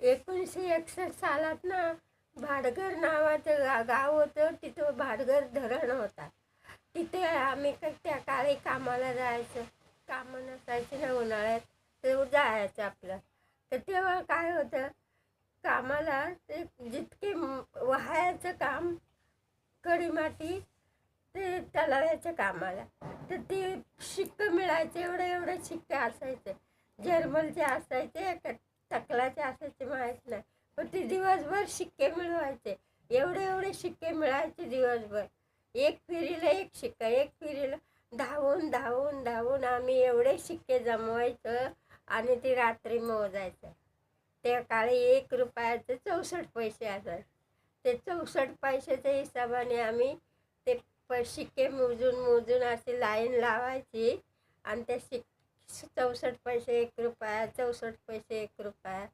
1961 सालात ना भाटघर नावाचं गाव होतं. तिथं भाटघर धरण होता. तिथे आम्ही त्या काळी कामाला जायचं. कामं नसायची ना उन्हाळ्यात, तर जायचं आपलं. तर तेव्हा काय होतं, कामाला ते जितके वाहायचं काम, कडी माती, ते तलावाच्या कामाला, तर ते शिक्के मिळायचे. एवढे एवढे शिक्के असायचे. जर्मलचे असायचे का टकलाचे असायचे माहीत नाही, पण ते दिवसभर शिक्के मिळवायचे. एवढे एवढे शिक्के मिळायचे दिवसभर. एक फिरीला एक शिक्का, एक फिरीला धावून धावून धावून आम्ही एवढे शिक्के जमवायचं आणि ते रात्री मोजायचं. त्या काळी 1 रुपयाचे 64 पैसे असायचे. ते 64 पैशाच्या हिशोबाने आम्ही ते शिक्के मोजून मोजून अशी लाईन लावायची आणि त्या 64 पैसे 1 रुपया, 64 पैसे 1 रुपया